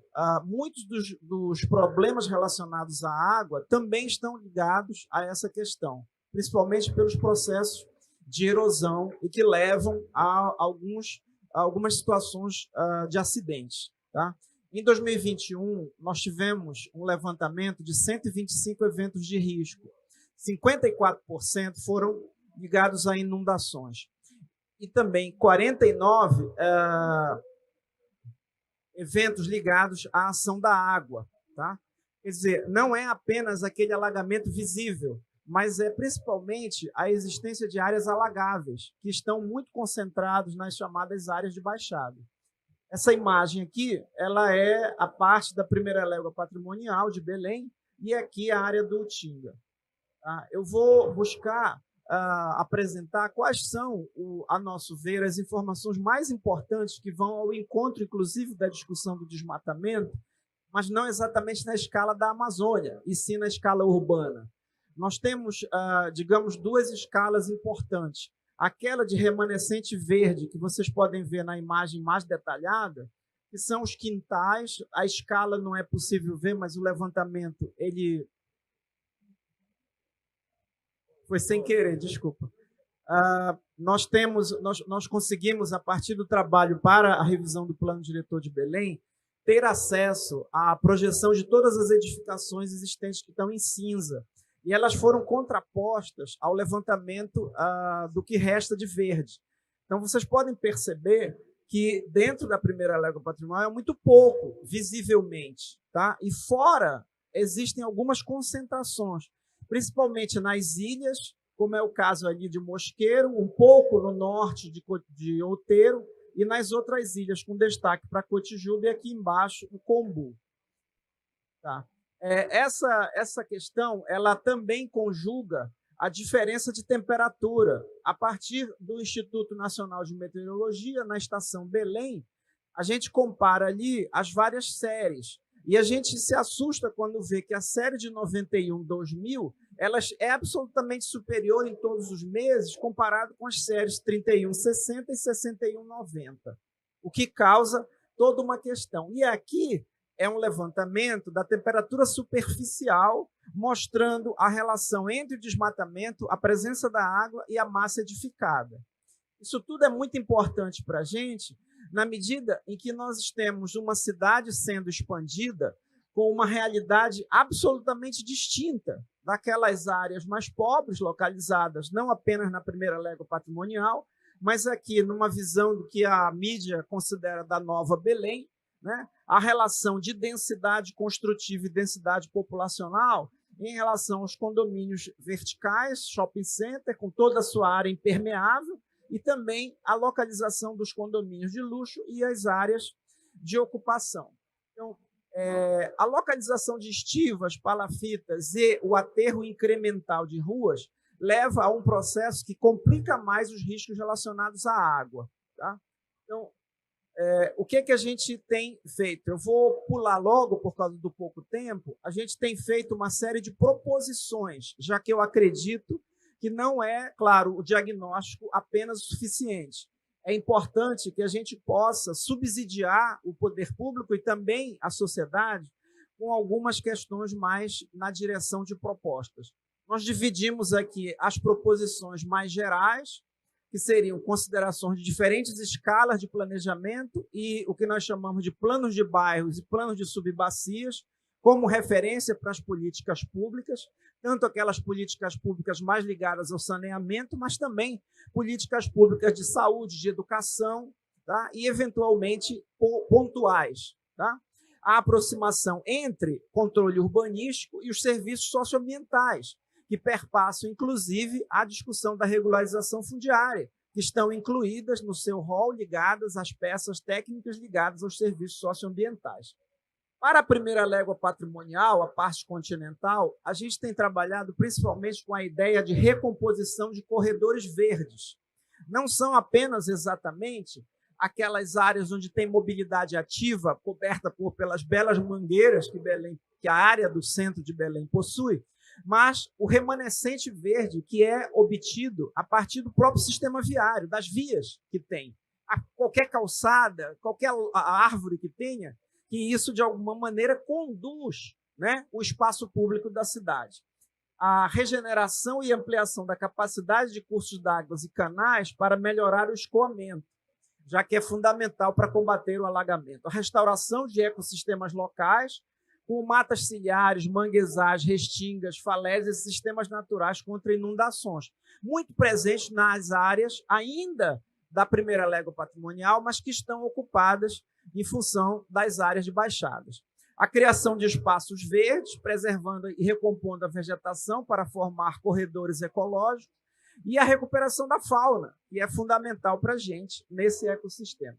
F: muitos dos problemas relacionados à água também estão ligados a essa questão, principalmente pelos processos de erosão e que levam a algumas situações de acidentes. Tá? Em 2021, nós tivemos um levantamento de 125 eventos de risco. 54% foram ligados a inundações. E também 49 eventos ligados à ação da água. Tá? Quer dizer, não é apenas aquele alagamento visível, mas é principalmente a existência de áreas alagáveis, que estão muito concentradas nas chamadas áreas de baixada. Essa imagem aqui, ela é a parte da primeira légua patrimonial de Belém e aqui a área do Utinga. Eu vou buscar apresentar quais são, a nosso ver, as informações mais importantes que vão ao encontro, inclusive, da discussão do desmatamento, mas não exatamente na escala da Amazônia, e sim na escala urbana. Nós temos, digamos, duas escalas importantes. Aquela de remanescente verde, que vocês podem ver na imagem mais detalhada, que são os quintais. A escala não é possível ver, mas o levantamento ele foi sem querer, desculpa. Nós conseguimos, a partir do trabalho para a revisão do Plano Diretor de Belém, ter acesso à projeção de todas as edificações existentes que estão em cinza. e elas foram contrapostas ao levantamento do que resta de verde. Então, vocês podem perceber que dentro da primeira légua patrimonial é muito pouco, visivelmente. Tá? E fora, existem algumas concentrações, principalmente nas ilhas, como é o caso ali de Mosqueiro, um pouco no norte de Outeiro, e nas outras ilhas, com destaque para Cotijuba e aqui embaixo o Combu. Tá? Essa questão ela também conjuga a diferença de temperatura. A partir do Instituto Nacional de Meteorologia, na estação Belém, a gente compara ali as várias séries. E a gente se assusta quando vê que a série de 91-2000 ela é absolutamente superior em todos os meses comparado com as séries 31-60 e 61-90, o que causa toda uma questão. E aqui é um levantamento da temperatura superficial, mostrando a relação entre o desmatamento, a presença da água e a massa edificada. Isso tudo é muito importante para a gente, na medida em que nós temos uma cidade sendo expandida com uma realidade absolutamente distinta daquelas áreas mais pobres, localizadas não apenas na primeira légua patrimonial, mas aqui numa visão do que a mídia considera da Nova Belém, né? A relação de densidade construtiva e densidade populacional em relação aos condomínios verticais, shopping center, com toda a sua área impermeável, e também a localização dos condomínios de luxo e as áreas de ocupação. Então, a localização de estivas, palafitas e o aterro incremental de ruas leva a um processo que complica mais os riscos relacionados à água. Tá? Então, o que a gente tem feito? Eu vou pular logo por causa do pouco tempo. A gente tem feito uma série de proposições, já que eu acredito que não é, claro, o diagnóstico apenas o suficiente. É importante que a gente possa subsidiar o poder público e também a sociedade com algumas questões mais na direção de propostas. Nós dividimos aqui as proposições mais gerais, que seriam considerações de diferentes escalas de planejamento e o que nós chamamos de planos de bairros e planos de subbacias, como referência para as políticas públicas, tanto aquelas políticas públicas mais ligadas ao saneamento, mas também políticas públicas de saúde, de educação, tá? E, eventualmente, pontuais. Tá? A aproximação entre controle urbanístico e os serviços socioambientais, que perpassam, inclusive, a discussão da regularização fundiária, que estão incluídas no seu rol ligadas às peças técnicas ligadas aos serviços socioambientais. Para a primeira légua patrimonial, a parte continental, a gente tem trabalhado principalmente com a ideia de recomposição de corredores verdes. Não são apenas exatamente aquelas áreas onde tem mobilidade ativa, coberta pelas belas mangueiras que a área do centro de Belém possui, mas o remanescente verde que é obtido a partir do próprio sistema viário, das vias que tem. Qualquer calçada, qualquer árvore que tenha, que isso, de alguma maneira, conduz, né, o espaço público da cidade. A regeneração e ampliação da capacidade de cursos d'água e canais para melhorar o escoamento, já que é fundamental para combater o alagamento. A restauração de ecossistemas locais, com matas ciliares, manguezais, restingas, falésias e sistemas naturais contra inundações, muito presentes nas áreas ainda da primeira légua patrimonial, mas que estão ocupadas em função das áreas de baixadas. A criação de espaços verdes, preservando e recompondo a vegetação para formar corredores ecológicos, e a recuperação da fauna, que é fundamental para a gente nesse ecossistema.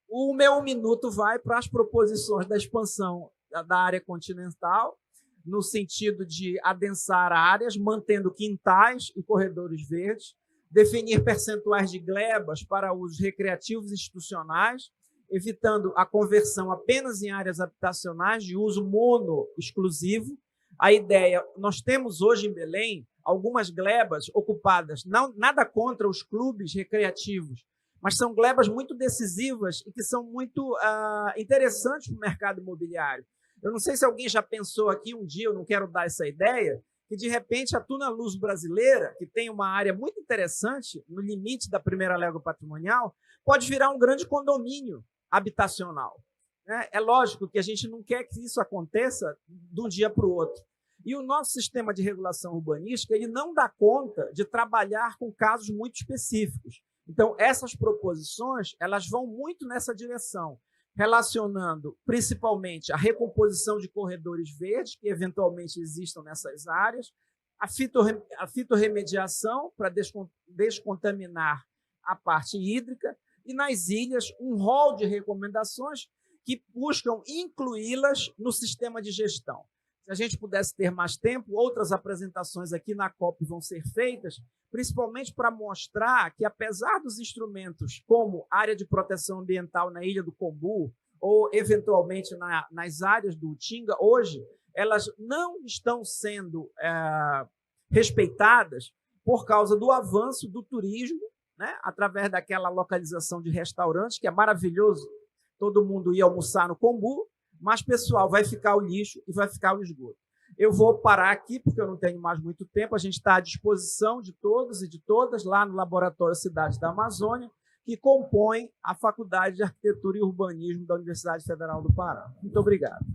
F: O meu minuto vai para as proposições da expansão da área continental, no sentido de adensar áreas, mantendo quintais e corredores verdes, definir percentuais de glebas para usos recreativos e institucionais, evitando a conversão apenas em áreas habitacionais de uso mono-exclusivo. A ideia, nós temos hoje em Belém algumas glebas ocupadas, nada contra os clubes recreativos, mas são glebas muito decisivas e que são muito interessantes para o mercado imobiliário. Eu não sei se alguém já pensou aqui um dia, eu não quero dar essa ideia, que de repente a Tuna Luz Brasileira, que tem uma área muito interessante no limite da primeira légua patrimonial, pode virar um grande condomínio habitacional. É lógico que a gente não quer que isso aconteça de um dia para o outro, E o nosso sistema de regulação urbanística ele não dá conta de trabalhar com casos muito específicos. Então, essas proposições elas vão muito nessa direção, relacionando principalmente a recomposição de corredores verdes que eventualmente existam nessas áreas, a fitorremediação para descontaminar a parte hídrica e nas ilhas um rol de recomendações que buscam incluí-las no sistema de gestão. Se a gente pudesse ter mais tempo, outras apresentações aqui na COP vão ser feitas, principalmente para mostrar que, apesar dos instrumentos como área de proteção ambiental na Ilha do Combu ou, eventualmente, nas áreas do Utinga, hoje, elas não estão sendo respeitadas por causa do avanço do turismo, né, através daquela localização de restaurantes, que é maravilhoso, todo mundo ia almoçar no Combu, mas, pessoal, vai ficar o lixo e vai ficar o esgoto. Eu vou parar aqui, porque eu não tenho mais muito tempo. A gente está à disposição de todos e de todas lá no Laboratório Cidades da Amazônia, que compõe a Faculdade de Arquitetura e Urbanismo da Universidade Federal do Pará. Muito obrigado.